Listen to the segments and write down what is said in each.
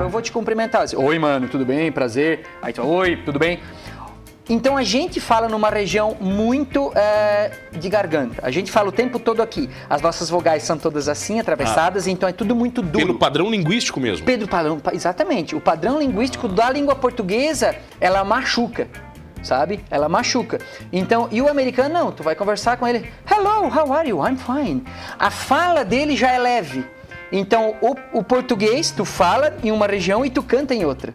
eu vou te cumprimentar. Assim, oi, mano, tudo bem? Prazer. Aí tu, oi, tudo bem? Então a gente fala numa região muito de garganta. A gente fala o tempo todo aqui. As nossas vogais são todas assim, atravessadas, então é tudo muito duro. Pelo padrão linguístico mesmo. Exatamente. O padrão linguístico da língua portuguesa, ela machuca. Sabe? Ela machuca. Então, e o americano não, tu vai conversar com ele, hello, how are you? I'm fine. A fala dele já é leve. Então, o português, tu fala em uma região e tu canta em outra.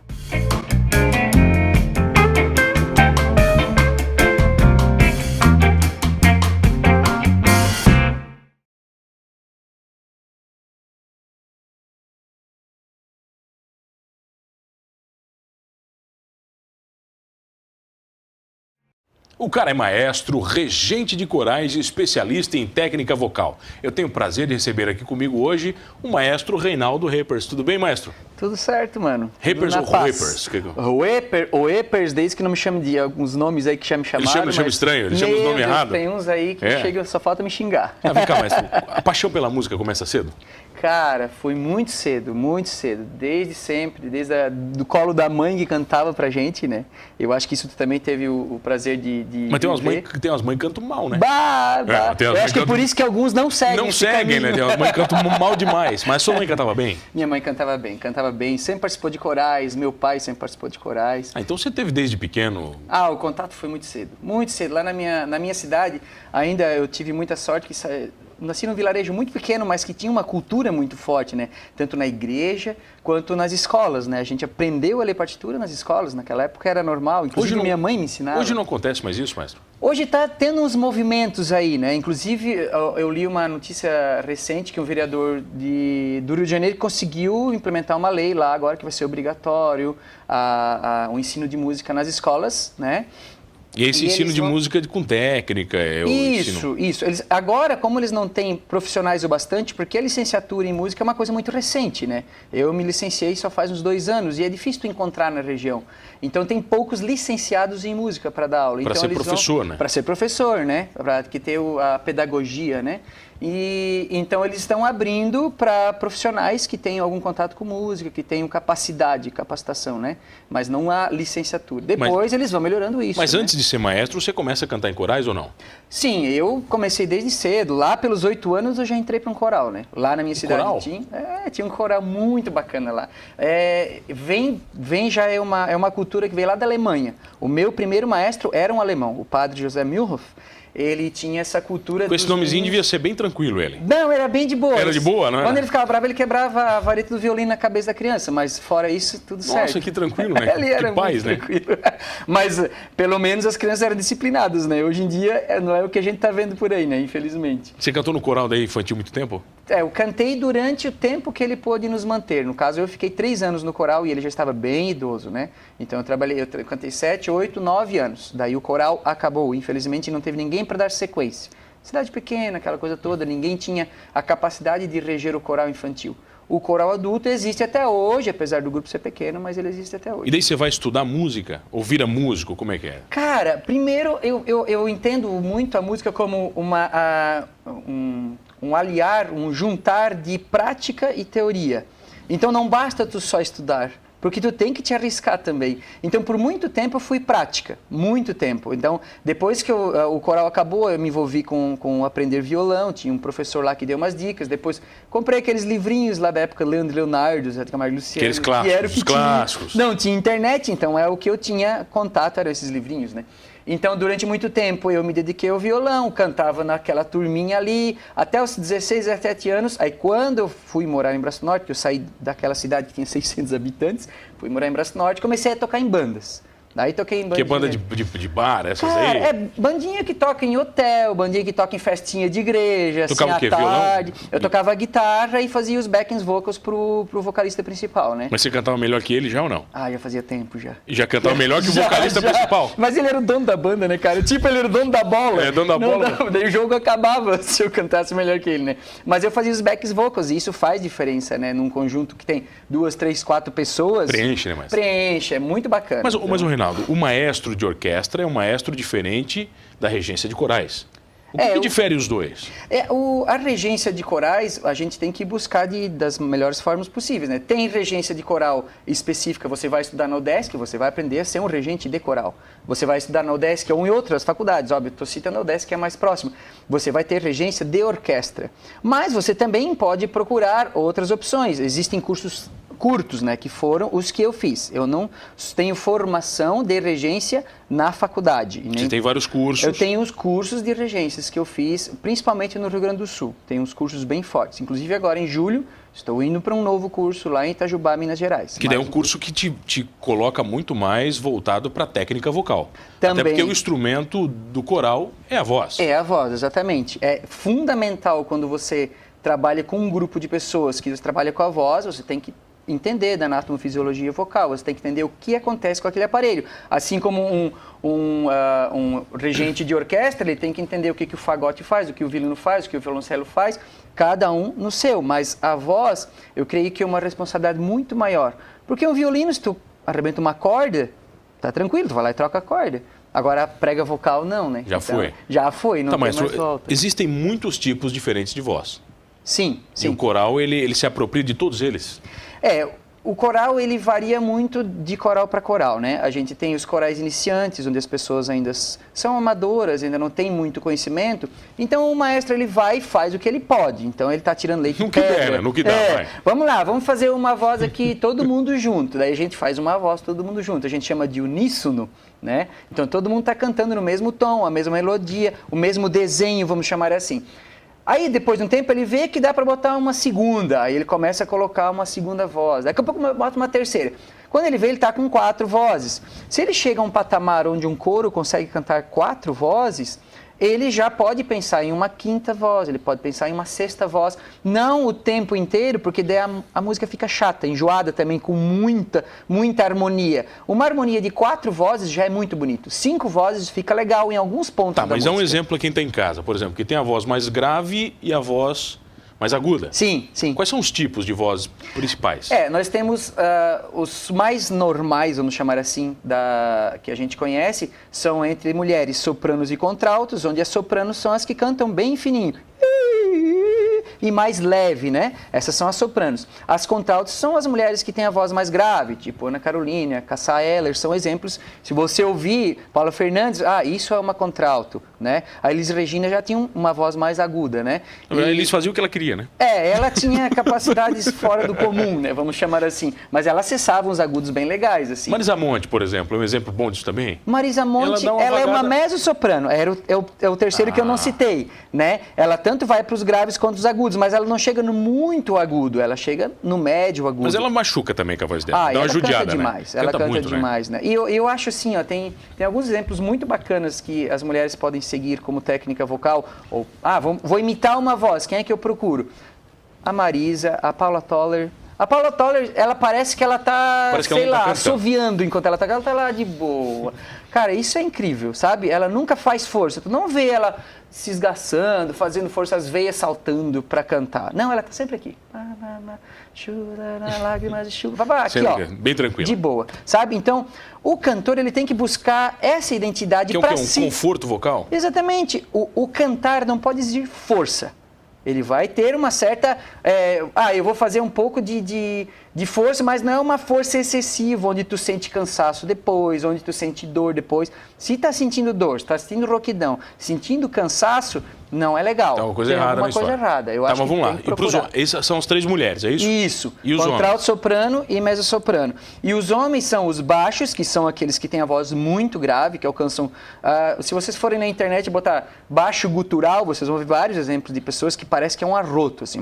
O cara é maestro, regente de corais e especialista em técnica vocal. Eu tenho o prazer de receber aqui comigo hoje o maestro Reinaldo Reppers. Tudo bem, maestro? Tudo certo, mano. Reppers ou Reppers? Reppers, desde que não me chame de alguns nomes aí que já me chamaram. Ele chama estranho, ele chama os nomes errados. Tem uns aí que chega, só falta me xingar. Vem cá, maestro, a paixão pela música começa cedo? Cara, foi muito cedo, desde sempre, do colo da mãe que cantava pra gente, né? Eu acho que isso tu também teve o prazer de Mas tem umas mães que cantam mal, né? Eu acho que é por isso que alguns não seguem. Não seguem, né? Tem umas mães que cantam mal demais. Mas sua mãe cantava bem? Minha mãe cantava bem, sempre participou de corais, meu pai sempre participou de corais. Então você teve desde pequeno? O contato foi muito cedo. Lá na minha cidade, ainda eu tive muita sorte que nasci num vilarejo muito pequeno, mas que tinha uma cultura muito forte, né? Tanto na igreja quanto nas escolas, né? A gente aprendeu a ler partitura nas escolas, naquela época era normal, inclusive minha mãe me ensinava. Hoje não acontece mais isso, maestro? Hoje está tendo uns movimentos aí, né? Inclusive, eu li uma notícia recente que um vereador do Rio de Janeiro conseguiu implementar uma lei lá agora que vai ser obrigatório o ensino de música nas escolas, né? E esse ensino de música com técnica? Isso. Agora, como eles não têm profissionais o bastante, porque a licenciatura em música é uma coisa muito recente, né? Eu me licenciei só faz uns 2 anos e é difícil tu encontrar na região. Então, tem poucos licenciados em música para dar aula. Para ser professor, né? Para ser professor, né? Para que ter a pedagogia, né? E então eles estão abrindo para profissionais que tenham algum contato com música, que tenham capacitação, né? Mas não há licenciatura. Depois eles vão melhorando isso. Mas antes de ser maestro, você começa a cantar em corais ou não? Sim, eu comecei desde cedo. Lá pelos 8 anos eu já entrei para um coral, né? Lá na minha cidade coral? Tinha um coral muito bacana lá. Já é uma cultura que veio lá da Alemanha. O meu primeiro maestro era um alemão, o padre José Mühlhoff. Ele tinha essa cultura... Com esse nomezinho devia ser bem tranquilo ele. Não, era bem de boa. Era de boa, não é? Quando ele ficava bravo, ele quebrava a vareta do violino na cabeça da criança, mas fora isso, tudo certo. Nossa, que tranquilo, né? Ele era que paz, né? Tranquilo. Mas, pelo menos, as crianças eram disciplinadas, né? Hoje em dia, não é o que a gente tá vendo por aí, né? Infelizmente. Você cantou no coral daí infantil muito tempo? Eu cantei durante o tempo que ele pôde nos manter. No caso, eu fiquei 3 anos no coral e ele já estava bem idoso, né? Então, eu cantei 7, 8, 9 anos. Daí o coral acabou. Infelizmente, não teve ninguém para dar sequência. Cidade pequena, aquela coisa toda, ninguém tinha a capacidade de reger o coral infantil. O coral adulto existe até hoje, apesar do grupo ser pequeno, mas ele existe até hoje. E daí você vai estudar música? Ou vira músico? Como é que é? Cara, primeiro eu entendo muito a música como um aliar, um juntar de prática e teoria. Então não basta tu só estudar, porque tu tem que te arriscar também. Então, por muito tempo eu fui prática, muito tempo. Então, depois que o coral acabou, eu me envolvi com aprender violão, tinha um professor lá que deu umas dicas, depois comprei aqueles livrinhos lá da época, Leandro Leonardo, Zé Camargo e Luciano. Aqueles clássicos, clássicos. Não, tinha internet, então o que eu tinha contato eram esses livrinhos, né? Então, durante muito tempo, eu me dediquei ao violão, cantava naquela turminha ali, até os 16, 17 anos. Aí, quando eu fui morar em Braço Norte, que eu saí daquela cidade que tinha 600 habitantes, fui morar em Braço Norte, comecei a tocar em bandas. Daí toquei em bandinha. Que banda de bar, essas Cara, aí? É bandinha que toca em hotel, bandinha que toca em festinha de igreja, tocava assim, o quê? à tarde. Violão? Eu tocava guitarra e fazia os backing vocals pro vocalista principal, né? Mas você cantava melhor que ele já ou não? Já fazia tempo já. E já cantava melhor que o vocalista principal? Mas ele era o dono da banda, né, cara? Tipo, ele era o dono da bola. Dono da bola. Daí o jogo acabava se eu cantasse melhor que ele, né? Mas eu fazia os backing vocals e isso faz diferença, né? Num conjunto que tem 2, 3, 4 pessoas. Preenche, né, mas? Preenche, é muito bacana. Mas o Reinaldo, o maestro de orquestra é um maestro diferente da regência de corais. O que difere os dois? A regência de corais, a gente tem que buscar das melhores formas possíveis, né? Tem regência de coral específica, você vai estudar na UDESC, você vai aprender a ser um regente de coral. Você vai estudar na UDESC ou em outras faculdades, óbvio, estou citando a UDESC que é mais próxima. Você vai ter regência de orquestra. Mas você também pode procurar outras opções. Existem cursos curtos, né, que foram os que eu fiz. Eu não tenho formação de regência na faculdade. Você tem vários cursos? Eu tenho os cursos de regências que eu fiz, principalmente no Rio Grande do Sul. Tem uns cursos bem fortes. Inclusive agora em julho, estou indo para um novo curso lá em Itajubá, Minas Gerais. Que daí é um curso que te coloca muito mais voltado para a técnica vocal. Também. Até porque o instrumento do coral é a voz. É a voz, exatamente. É fundamental quando você trabalha com um grupo de pessoas que você trabalha com a voz, você tem que entender da anatomofisiologia vocal, você tem que entender o que acontece com aquele aparelho. Assim como um regente de orquestra, ele tem que entender o que o fagote faz, o que o violino faz, o que o violoncelo faz, cada um no seu. Mas a voz, eu creio que é uma responsabilidade muito maior. Porque um violino, se tu arrebenta uma corda, tá tranquilo, tu vai lá e troca a corda. Agora, a prega vocal, não, né? Já foi. Já foi, não tem mais mas volta. Existem muitos tipos diferentes de voz. Sim, sim. E o coral, ele se apropria de todos eles? O coral, ele varia muito de coral para coral, né? A gente tem os corais iniciantes, onde as pessoas ainda são amadoras, ainda não têm muito conhecimento. Então, o maestro, ele vai e faz o que ele pode. Então, ele está tirando leite de pedra. No que dá, vai. Vamos lá, vamos fazer uma voz aqui, todo mundo junto. Daí a gente faz uma voz, todo mundo junto. A gente chama de uníssono, né? Então, todo mundo está cantando no mesmo tom, a mesma melodia, o mesmo desenho, vamos chamar assim. Aí, depois de um tempo, ele vê que dá para botar uma segunda. Aí ele começa a colocar uma segunda voz. Daqui a pouco bota uma terceira. Quando ele vê, ele está com 4 vozes. Se ele chega a um patamar onde um coro consegue cantar 4 vozes, ele já pode pensar em uma 5ª voz, ele pode pensar em uma 6ª voz. Não o tempo inteiro, porque daí a música fica chata, enjoada também, com muita harmonia. Uma harmonia de 4 vozes já é muito bonito. 5 vozes fica legal em alguns pontos da música. Tá, mas é um exemplo a quem está em casa, por exemplo, que tem a voz mais grave e a voz mais aguda. Sim, sim. Quais são os tipos de vozes principais? Nós temos os mais normais, vamos chamar assim, que a gente conhece, são entre mulheres sopranos e contraltos, onde as sopranos são as que cantam bem fininho. E mais leve, né? Essas são as sopranos. As contraltos são as mulheres que têm a voz mais grave, tipo Ana Carolina, Cássia Eller, são exemplos. Se você ouvir Paula Fernandes, isso é uma contralto, né? A Elis Regina já tinha uma voz mais aguda, né? A Elis fazia o que ela queria, né? Ela tinha capacidades fora do comum, né? Vamos chamar assim. Mas ela acessava uns agudos bem legais, assim. Marisa Monte, por exemplo, é um exemplo bom disso também? Marisa Monte, ela é uma mezzo-soprano. É o terceiro que eu não citei, né? Ela tanto vai para os graves quanto os agudos, mas ela não chega no muito agudo, ela chega no médio agudo. Mas ela machuca também com a voz dela, dá uma judiada, canta demais, né? Ela canta muito, demais, né? E eu acho assim, tem alguns exemplos muito bacanas que as mulheres podem seguir como técnica vocal. Ou, vou imitar uma voz, quem é que eu procuro? A Marisa, a Paula Toller. A Paula Toller, ela parece que ela tá, assoviando enquanto ela tá lá de boa. Cara, isso é incrível, sabe? Ela nunca faz força. Tu não vê ela se esgaçando, fazendo força, as veias saltando para cantar. Não, ela tá sempre aqui. Lágrimas de chuva. Aqui, ó. Bem tranquilo. De boa, sabe? Então, o cantor, ele tem que buscar essa identidade para si. Um conforto vocal? Exatamente. O cantar não pode exigir força. Ele vai ter uma certa... eu vou fazer um pouco de força, mas não é uma força excessiva, onde tu sente cansaço depois, onde tu sente dor depois. Se está sentindo dor, se está sentindo rouquidão, sentindo cansaço, não é legal. Tem alguma coisa errada na história. Tem alguma coisa errada. Eu acho mas vamos que lá. Essas são as 3 mulheres, é isso? Isso. E os homens? Contralto, soprano e mezzo-soprano. E os homens são os baixos, que são aqueles que têm a voz muito grave, que alcançam... se vocês forem na internet e botar baixo gutural, vocês vão ver vários exemplos de pessoas que parece que é um arroto, assim,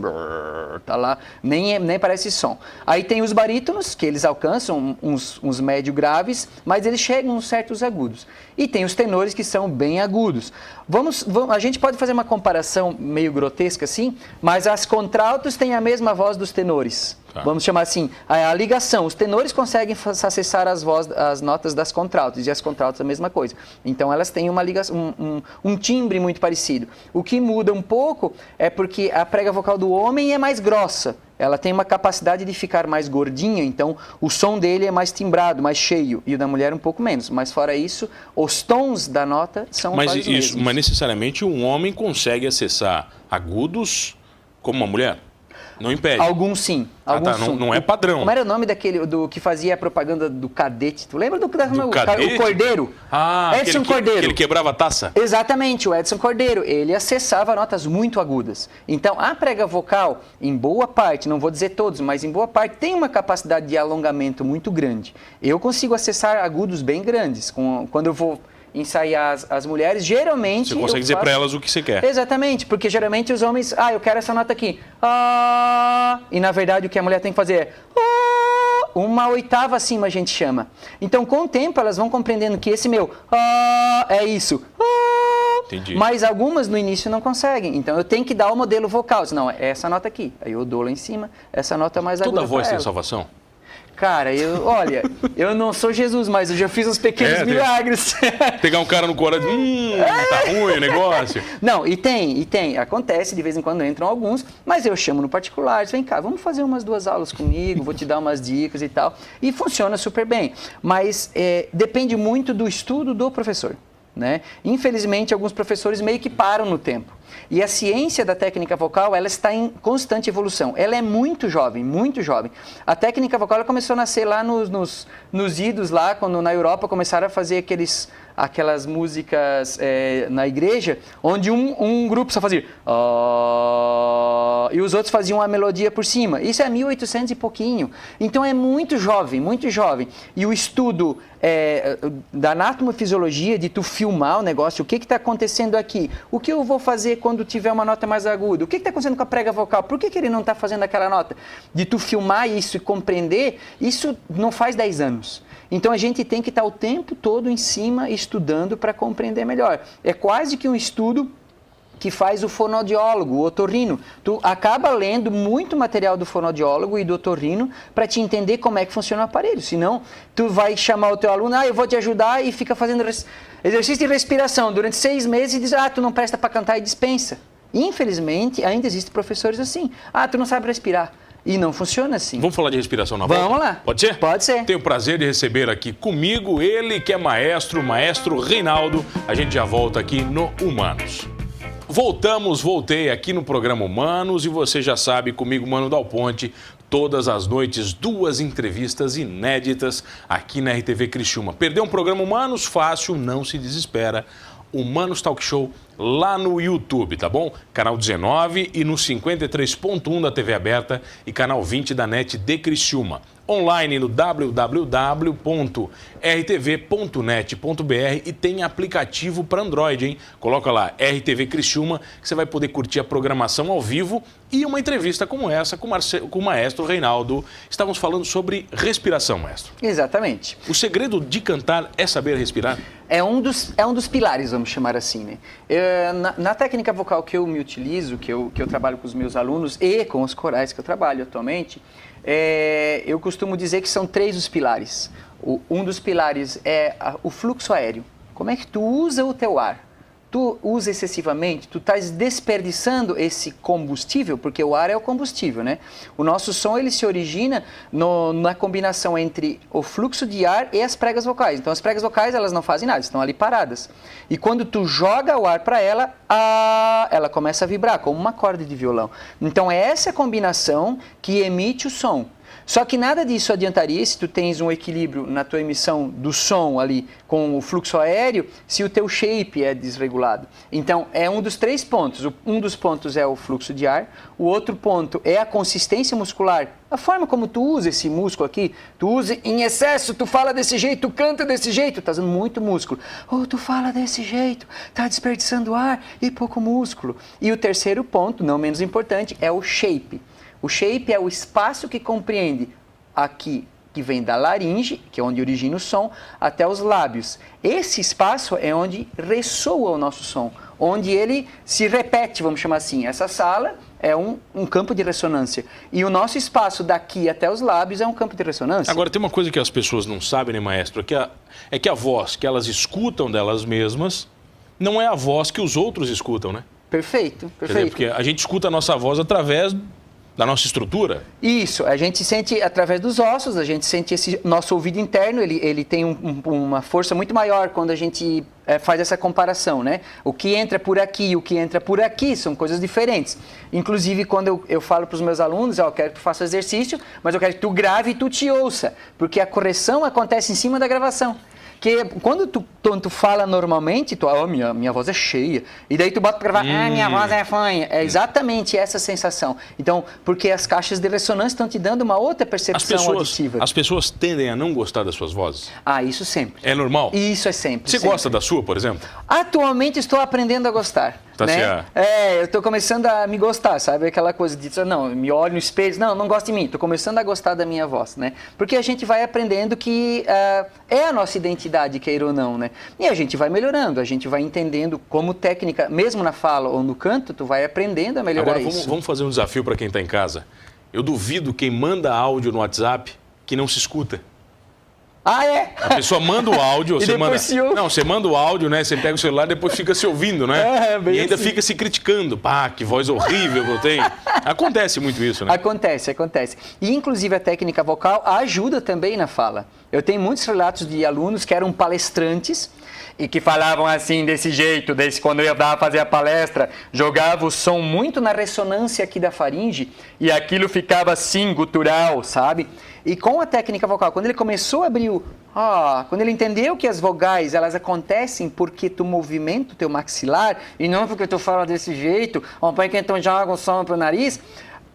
tá lá, nem parece som. Aí tem os barítonos, que eles alcançam uns médio graves, mas eles chegam a certos agudos. E tem os tenores, que são bem agudos. A gente pode fazer uma comparação meio grotesca assim, mas as contraltos têm a mesma voz dos tenores. Tá. Vamos chamar assim, a ligação. Os tenores conseguem acessar as notas das contraltos, e as contraltos a mesma coisa. Então, elas têm uma ligação, um timbre muito parecido. O que muda um pouco é porque a prega vocal do homem é mais grossa. Ela tem uma capacidade de ficar mais gordinha, então o som dele é mais timbrado, mais cheio, e o da mulher um pouco menos. Mas fora isso, os tons da nota são quase os mesmos. Mas necessariamente um homem consegue acessar agudos como uma mulher? Não impede? Alguns sim. Alguns não é padrão. Como era o nome daquele do que fazia a propaganda do Cadete? Tu lembra do Cadete? O Cordeiro? Edson Cordeiro. Que ele quebrava a taça? Exatamente, o Edson Cordeiro. Ele acessava notas muito agudas. Então, a prega vocal, em boa parte, não vou dizer todos, mas em boa parte, tem uma capacidade de alongamento muito grande. Eu consigo acessar agudos bem grandes. Quando eu vou ensaiar as mulheres, geralmente... Você consegue dizer para elas o que você quer. Exatamente, porque geralmente os homens... eu quero essa nota aqui. E na verdade o que a mulher tem que fazer é... uma oitava acima a gente chama. Então com o tempo elas vão compreendendo que esse meu... é isso. Entendi. Mas algumas no início não conseguem. Então eu tenho que dar o modelo vocal. Não, é essa nota aqui. Aí eu dou lá em cima, essa nota mais aguda. Toda voz tem salvação? Cara, olha, eu não sou Jesus, mas eu já fiz uns pequenos milagres. Pegar um cara no coração, tá ruim o negócio. Não, e tem. Acontece, de vez em quando entram alguns, mas eu chamo no particular, vem cá, vamos fazer umas 2 aulas comigo, vou te dar umas dicas e tal. E funciona super bem. Mas depende muito do estudo do professor, né? Infelizmente, alguns professores meio que param no tempo. E a ciência da técnica vocal, ela está em constante evolução. Ela é muito jovem, muito jovem. A técnica vocal ela começou a nascer lá nos idos, lá, quando na Europa começaram a fazer aquelas músicas na igreja, onde um grupo só fazia... e os outros faziam a melodia por cima. Isso é 1800 e pouquinho. Então é muito jovem, muito jovem. E o estudo da anatomofisiologia, de tu filmar o negócio, o que está acontecendo aqui? O que eu vou fazer quando tiver uma nota mais aguda? O que está acontecendo com a prega vocal? Por que ele não está fazendo aquela nota? De tu filmar isso e compreender, isso não faz 10 anos. Então a gente tem que estar o tempo todo em cima estudando para compreender melhor. É quase que um estudo que faz o fonoaudiólogo, o otorrino. Tu acaba lendo muito material do fonoaudiólogo e do otorrino para te entender como é que funciona o aparelho. Senão, tu vai chamar o teu aluno, eu vou te ajudar, e fica fazendo exercício de respiração durante 6 meses e diz, tu não presta para cantar, e dispensa. Infelizmente, ainda existem professores assim. Tu não sabe respirar. E não funciona assim. Vamos falar de respiração na volta? Vamos lá. Pode ser? Pode ser. Tenho o prazer de receber aqui comigo ele que é maestro Reinaldo. A gente já volta aqui no Humanos. Voltei aqui no programa Humanos e você já sabe, comigo, Mano Dal Ponte, todas as noites, 2 entrevistas inéditas aqui na RTV Criciúma. Perdeu um programa Humanos? Fácil, não se desespera. Humanos Talk Show lá no YouTube, tá bom? Canal 19 e no 53.1 da TV aberta e canal 20 da NET de Criciúma. Online no www.rtv.net.br e tem aplicativo para Android, hein? Coloca lá, RTV Criciúma, que você vai poder curtir a programação ao vivo e uma entrevista como essa com o maestro Reinaldo. Estávamos falando sobre respiração, maestro. Exatamente. O segredo de cantar é saber respirar? É um dos pilares, vamos chamar assim, né? Na técnica vocal que eu me utilizo, que eu trabalho com os meus alunos e com os corais que eu trabalho atualmente, eu costumo dizer que são 3 os pilares. Um dos pilares é o fluxo aéreo. Como é que tu usa o teu ar? Tu usa excessivamente, tu estás desperdiçando esse combustível, porque o ar é o combustível, né? O nosso som, ele se origina na combinação entre o fluxo de ar e as pregas vocais. Então, as pregas vocais, elas não fazem nada, estão ali paradas. E quando tu joga o ar para ela, ela começa a vibrar, como uma corda de violão. Então, é essa combinação que emite o som. Só que nada disso adiantaria se tu tens um equilíbrio na tua emissão do som ali com o fluxo aéreo, se o teu shape é desregulado. Então, é um dos 3 pontos. Um dos pontos é o fluxo de ar, o outro ponto é a consistência muscular. A forma como tu usa esse músculo aqui, tu usa em excesso, tu fala desse jeito, tu canta desse jeito, tá usando muito músculo. Ou tu fala desse jeito, tá desperdiçando ar e pouco músculo. E o terceiro ponto, não menos importante, é o shape. O shape é o espaço que compreende aqui, que vem da laringe, que é onde origina o som, até os lábios. Esse espaço é onde ressoa o nosso som, onde ele se repete, vamos chamar assim. Essa sala é um campo de ressonância. E o nosso espaço daqui até os lábios é um campo de ressonância. Agora, tem uma coisa que as pessoas não sabem, né, maestro? É que a voz que elas escutam delas mesmas não é a voz que os outros escutam, né? Perfeito, Quer dizer, porque a gente escuta a nossa voz através da nossa estrutura. Isso, a gente sente através dos ossos, a gente sente esse nosso ouvido interno, ele tem uma força muito maior quando a gente faz essa comparação, né? O que entra por aqui e o que entra por aqui são coisas diferentes. Inclusive, quando eu falo para os meus alunos, eu quero que tu faça exercício, mas eu quero que tu grave e tu te ouça, porque a correção acontece em cima da gravação. Porque quando tu fala normalmente, minha voz é cheia. E daí tu bota pra gravar, minha voz é fanha. É exatamente essa sensação. Então, porque as caixas de ressonância estão te dando uma outra percepção auditiva. As pessoas tendem a não gostar das suas vozes? Isso sempre. É normal? Isso é sempre. Você gosta da sua, por exemplo? Atualmente estou aprendendo a gostar. Tá né? certo. Eu estou começando a me gostar, sabe? Aquela coisa de, não, me olho no espelho, não gosto de mim. Estou começando a gostar da minha voz, né? Porque a gente vai aprendendo que é a nossa identidade, queira ou não, né? E a gente vai melhorando, a gente vai entendendo como técnica, mesmo na fala ou no canto, tu vai aprendendo a melhorar isso. Agora, vamos fazer um desafio para quem está em casa. Eu duvido quem manda áudio no WhatsApp que não se escuta. A pessoa manda o áudio, você manda o áudio, né? Você pega o celular e depois fica se ouvindo, né? E ainda fica se criticando. Que voz horrível que eu tenho. Acontece muito isso, né? Acontece. E, inclusive, a técnica vocal ajuda também na fala. Eu tenho muitos relatos de alunos que eram palestrantes e que falavam assim, desse jeito, quando eu ia fazer a palestra, jogava o som muito na ressonância aqui da faringe e aquilo ficava assim, gutural, sabe? E com a técnica vocal, quando ele começou a abrir quando ele entendeu que as vogais, elas acontecem porque tu movimenta o teu maxilar e não porque tu fala desse jeito, põe que então joga o som pro nariz,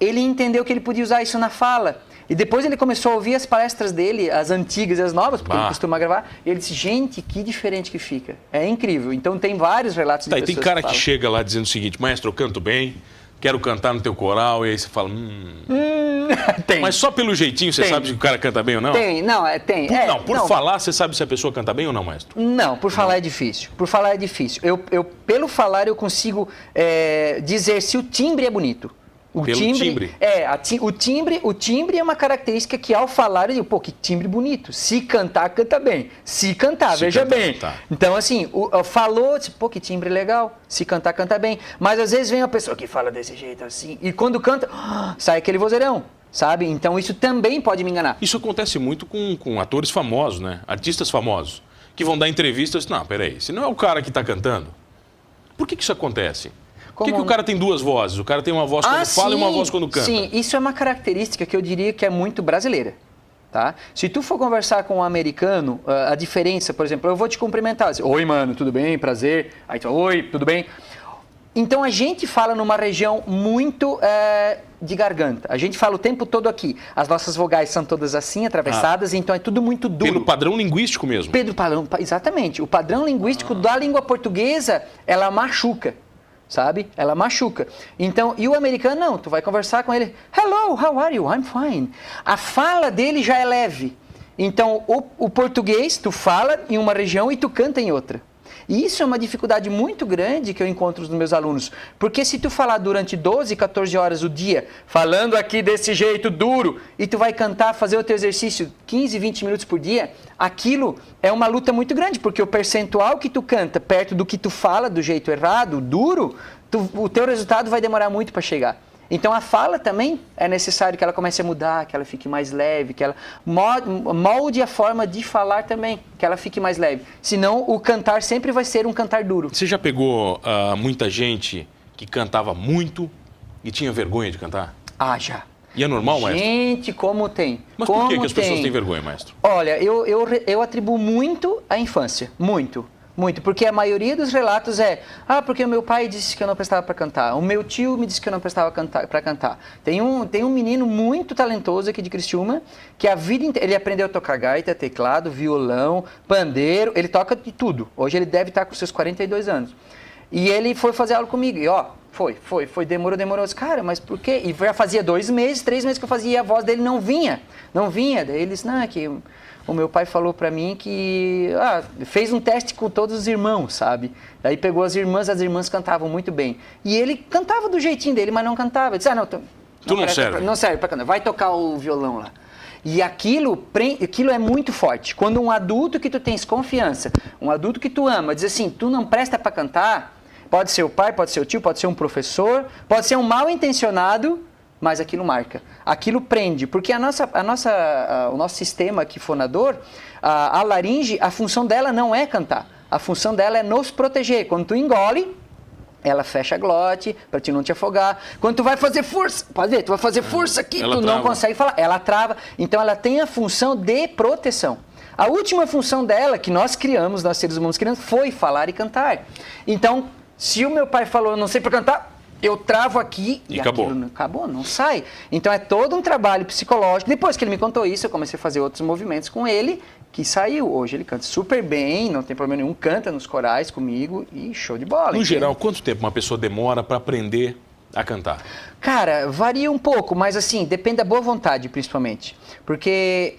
ele entendeu que ele podia usar isso na fala. E depois ele começou a ouvir as palestras dele, as antigas e as novas, porque ele costuma gravar, e ele disse, gente, que diferente que fica. É incrível. Então tem vários relatos de pessoas tem cara que chega lá dizendo o seguinte, maestro, eu canto bem, quero cantar no teu coral, e aí você fala, Tem. Mas só pelo jeitinho você sabe se o cara canta bem ou não? Tem. Por falar, você sabe se a pessoa canta bem ou não, maestro? Não, por falar é difícil. Eu pelo falar, eu consigo dizer se o timbre é bonito. O timbre? O timbre é uma característica que ao falar, eu digo, que timbre bonito. Se cantar, canta bem. Se cantar, veja bem. Tá. Então, assim, falou, que timbre legal. Se cantar, canta bem. Mas às vezes vem uma pessoa que fala desse jeito assim, e quando canta, sai aquele vozeirão. Sabe? Então isso também pode me enganar. Isso acontece muito com atores famosos, né? Artistas famosos, que vão dar entrevistas. Não, peraí, se não é o cara que está cantando, por que isso acontece? Por que o cara tem duas vozes? O cara tem uma voz quando fala e uma voz quando canta. Sim, isso é uma característica que eu diria que é muito brasileira. Tá? Se tu for conversar com um americano, a diferença, por exemplo, eu vou te cumprimentar. Assim, oi, mano, tudo bem? Prazer. Aí tu, oi, tudo bem? Então a gente fala numa região muito de garganta. A gente fala o tempo todo aqui. As nossas vogais são todas assim, atravessadas, então é tudo muito duro. Pelo padrão linguístico mesmo. Exatamente. O padrão linguístico da língua portuguesa, ela machuca. Sabe? Ela machuca. Então, e o americano não, tu vai conversar com ele, hello, how are you? I'm fine. A fala dele já é leve. Então, o português, tu fala em uma região e tu canta em outra. E isso é uma dificuldade muito grande que eu encontro nos meus alunos. Porque se tu falar durante 12, 14 horas o dia, falando aqui desse jeito duro, e tu vai cantar, fazer o teu exercício 15, 20 minutos por dia, aquilo é uma luta muito grande, porque o percentual que tu canta perto do que tu fala do jeito errado, duro, o teu resultado vai demorar muito para chegar. Então a fala também é necessário que ela comece a mudar, que ela fique mais leve, que ela molde a forma de falar também, que ela fique mais leve. Senão o cantar sempre vai ser um cantar duro. Você já pegou muita gente que cantava muito e tinha vergonha de cantar? Já. E é normal, maestro? Gente, como tem. Mas por que as pessoas têm vergonha, maestro? Olha, eu atribuo muito à infância, muito. Muito, porque a maioria dos relatos porque o meu pai disse que eu não prestava para cantar, o meu tio me disse que eu não prestava para cantar. Tem um menino muito talentoso aqui de Criciúma, que a vida inteira, ele aprendeu a tocar gaita, teclado, violão, pandeiro, ele toca de tudo. Hoje ele deve estar com seus 42 anos. E ele foi fazer aula comigo, e Demorou. Eu disse, cara, mas por quê? E já fazia 2 meses, 3 meses que eu fazia e a voz dele não vinha. Daí ele disse, não, é que o meu pai falou pra mim que fez um teste com todos os irmãos, sabe? Daí pegou as irmãs cantavam muito bem. E ele cantava do jeitinho dele, mas não cantava. Eu disse, não serve. Não serve pra cantar, vai tocar o violão lá. E aquilo é muito forte. Quando um adulto que tu tens confiança, um adulto que tu ama, diz assim, tu não presta pra cantar, pode ser o pai, pode ser o tio, pode ser um professor, pode ser um mal intencionado, mas aquilo marca. Aquilo prende, porque o nosso sistema aqui fonador, a laringe, a função dela não é cantar. A função dela é nos proteger. Quando tu engole, ela fecha a glote para te não te afogar. Quando tu vai fazer força, pode ver, tu vai fazer força aqui, tu não consegue falar. Ela trava. Então ela tem a função de proteção. A última função dela, que nós criamos, nós seres humanos criamos, foi falar e cantar. Então, se o meu pai falou, não sei para cantar, eu travo aqui e acabou. Acabou, não sai. Então é todo um trabalho psicológico. Depois que ele me contou isso, eu comecei a fazer outros movimentos com ele, que saiu. Hoje ele canta super bem, não tem problema nenhum, canta nos corais comigo e show de bola. No geral, quanto tempo uma pessoa demora para aprender a cantar? Cara, varia um pouco, mas assim, depende da boa vontade, principalmente. Porque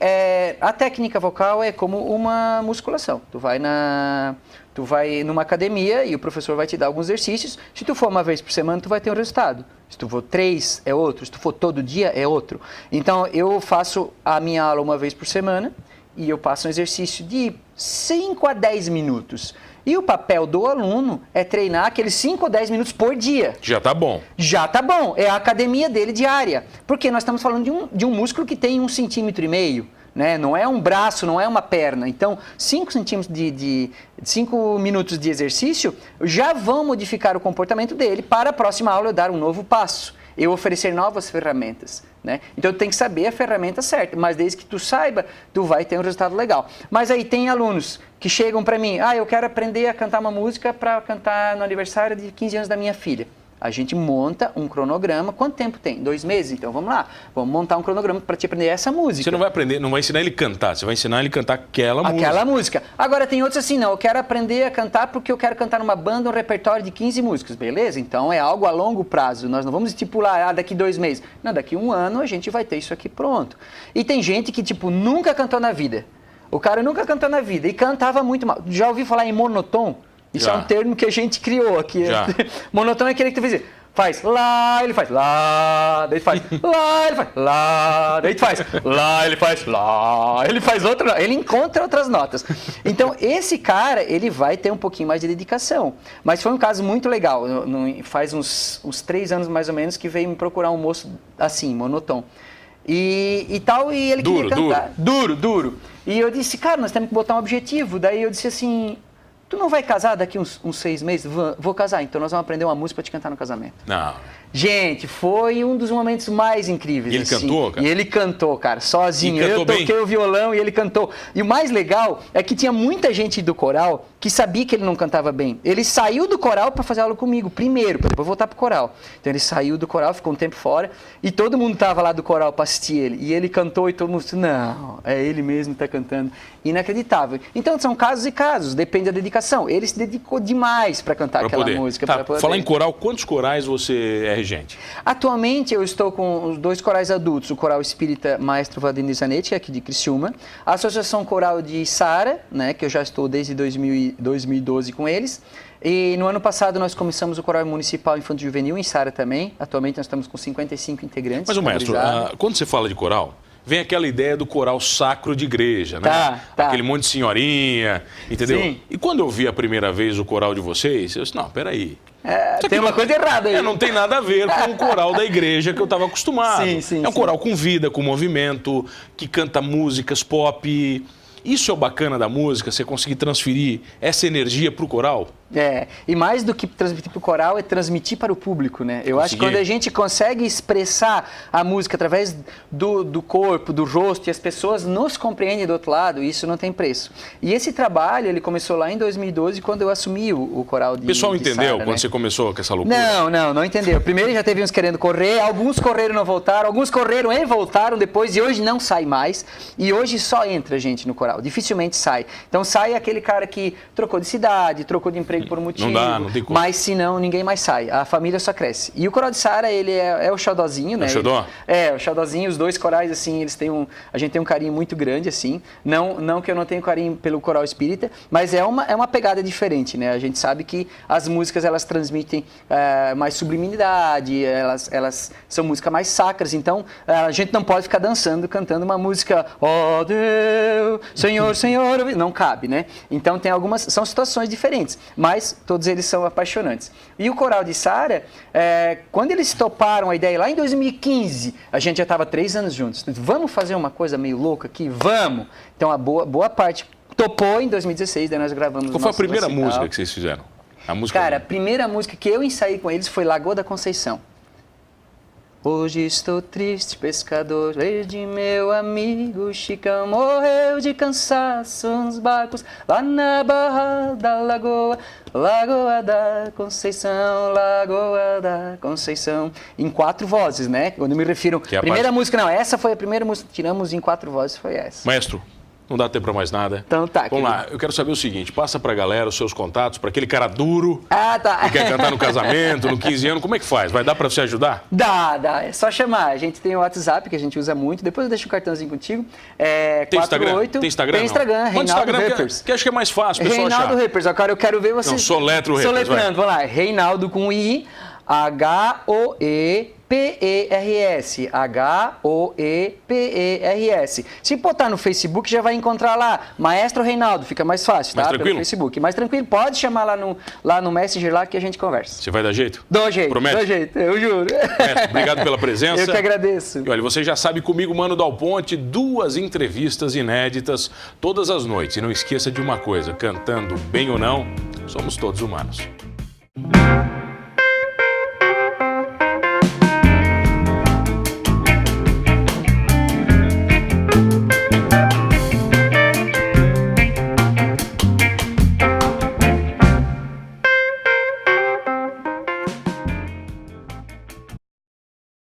a técnica vocal é como uma musculação. Tu vai numa academia e o professor vai te dar alguns exercícios. Se tu for uma vez por semana, tu vai ter um resultado. Se tu for 3, é outro. Se tu for todo dia, é outro. Então, eu faço a minha aula uma vez por semana e eu passo um exercício de 5 a 10 minutos. E o papel do aluno é treinar aqueles 5 ou 10 minutos por dia. Já tá bom. Já tá bom. É a academia dele diária. Porque nós estamos falando de um músculo que tem 1,5 cm. Né? Não é um braço, não é uma perna. Então, 5 minutos de exercício já vão modificar o comportamento dele para a próxima aula eu dar um novo passo. Eu oferecer novas ferramentas. Né? Então, tu tem que saber a ferramenta certa. Mas desde que tu saiba, tu vai ter um resultado legal. Mas aí tem alunos que chegam para mim, eu quero aprender a cantar uma música para cantar no aniversário de 15 anos da minha filha. A gente monta um cronograma. Quanto tempo tem? 2 meses? Então vamos lá. Vamos montar um cronograma para te aprender essa música. Você não vai aprender, não vai ensinar ele a cantar. Você vai ensinar ele a cantar aquela música. Agora tem outros assim, não. Eu quero aprender a cantar porque eu quero cantar numa banda um repertório de 15 músicas. Beleza? Então é algo a longo prazo. Nós não vamos estipular, daqui 2 meses. Não, daqui 1 ano a gente vai ter isso aqui pronto. E tem gente que, nunca cantou na vida. O cara nunca cantou na vida e cantava muito mal. Já ouviu falar em monotom? Isso é um termo que a gente criou aqui. Monotom é aquele que tu faz lá, ele faz lá, daí faz lá, ele faz lá, daí faz lá, ele faz lá, ele faz outra, ele encontra outras notas. Então, esse cara, ele vai ter um pouquinho mais de dedicação. Mas foi um caso muito legal. Faz uns 3 anos mais ou menos que veio me procurar um moço assim, monotom. E ele queria cantar. Duro. E eu disse, cara, nós temos que botar um objetivo. Daí eu disse assim, tu não vai casar daqui uns 6 meses? Vou casar, então nós vamos aprender uma música para te cantar no casamento. Não. Gente, foi um dos momentos mais incríveis. E ele cantou, cara? E ele cantou, cara, sozinho. Eu toquei o violão e ele cantou. E o mais legal é que tinha muita gente do coral que sabia que ele não cantava bem. Ele saiu do coral para fazer aula comigo primeiro, para depois voltar pro coral. Então ele saiu do coral, ficou um tempo fora e todo mundo tava lá do coral para assistir ele. E ele cantou e todo mundo disse, não, é ele mesmo que tá cantando. Inacreditável. Então são casos e casos, depende da dedicação. Ele se dedicou demais para cantar aquela música. Falar em coral, quantos corais você é regente? Atualmente eu estou com os 2 corais adultos, o Coral Espírita Maestro Vladimir Zanetti, aqui de Criciúma, a Associação Coral de Sara, né, que eu já estou desde 2012 com eles, e no ano passado nós começamos o Coral Municipal Infanto Juvenil em Sara também. Atualmente nós estamos com 55 integrantes. Mas, maestro, quando você fala de coral, vem aquela ideia do coral sacro de igreja, né? Aquele monte de senhorinha, entendeu? Sim. E quando eu vi a primeira vez o coral de vocês, eu disse, não, peraí. Tem uma coisa errada aí. Não tem nada a ver com o coral da igreja que eu estava acostumado. Sim, é um coral com vida, com movimento, que canta músicas pop. Isso é o bacana da música, você conseguir transferir essa energia para o coral. E mais do que transmitir para o coral é transmitir para o público, né? Eu acho que quando a gente consegue expressar a música através do corpo, do rosto, e as pessoas nos compreendem do outro lado, isso não tem preço. E esse trabalho, ele começou lá em 2012, quando eu assumi o coral de Sara. O pessoal entendeu Sara, quando você começou com essa loucura? Não entendeu. Primeiro já teve uns querendo correr, alguns correram e não voltaram, alguns correram e voltaram depois, e hoje não sai mais. E hoje só entra gente no coral, dificilmente sai. Então sai aquele cara que trocou de cidade, trocou de emprego emprego por um motivo. Não tem como. Mas se não, ninguém mais sai. A família só cresce. E o coral de Sara, ele é o xodózinho, né? É o xodó? O xodózinho. Os dois corais, assim, a gente tem um carinho muito grande, assim. Não que eu não tenha carinho pelo coral espírita, mas é uma pegada diferente, né? A gente sabe que as músicas, elas transmitem mais subliminidade, elas são músicas mais sacras, então a gente não pode ficar dançando, cantando uma música, ó Deus, Senhor, Senhor, não cabe, né? Então são situações diferentes, mas todos eles são apaixonantes. E o coral de Sara, quando eles toparam a ideia lá em 2015, a gente já estava 3 anos juntos. Vamos fazer uma coisa meio louca aqui? Vamos! Então a boa parte topou em 2016, daí nós gravamos. Qual foi a primeira música que vocês fizeram? Cara, a primeira música que eu ensaiei com eles foi Lagoa da Conceição. Hoje estou triste, pescador, verde, meu amigo Chicão morreu de cansaço nos barcos lá na barra da lagoa, Lagoa da Conceição, Lagoa da Conceição. Em 4 vozes, né? Quando eu me refiro... Primeira música, não, essa foi a primeira música que tiramos em 4 vozes, foi essa. Maestro, não dá tempo para mais nada. Então tá. Vamos lá, eu quero saber o seguinte, passa pra galera os seus contatos, para aquele cara duro tá. que quer cantar no casamento, no 15 anos, como é que faz? Vai dar para você ajudar? Dá, é só chamar. A gente tem o WhatsApp, que a gente usa muito, depois eu deixo um cartãozinho contigo. Tem Instagram? Tem Instagram? Tem Instagram, Reinaldo Rippers. Que acho que é mais fácil, pessoal achar. Reinaldo Rippers, agora eu quero ver você... Não, soletra o Rippers, soletrando, vamos lá, Reinaldo com I, H-O-E-P-E-R-S. H-O-E-P-E-R-S. Se botar no Facebook, já vai encontrar lá. Maestro Reinaldo, fica mais fácil, tá? Mais tranquilo? Pelo Facebook. Mais tranquilo, pode chamar lá no Messenger lá que a gente conversa. Você vai dar jeito? Dou jeito. Promete? Dou jeito, eu juro. Obrigado pela presença. Eu que agradeço. E olha, você já sabe, comigo, Mano Dal Ponte, 2 entrevistas inéditas todas as noites. E não esqueça de uma coisa, cantando bem ou não, somos todos humanos.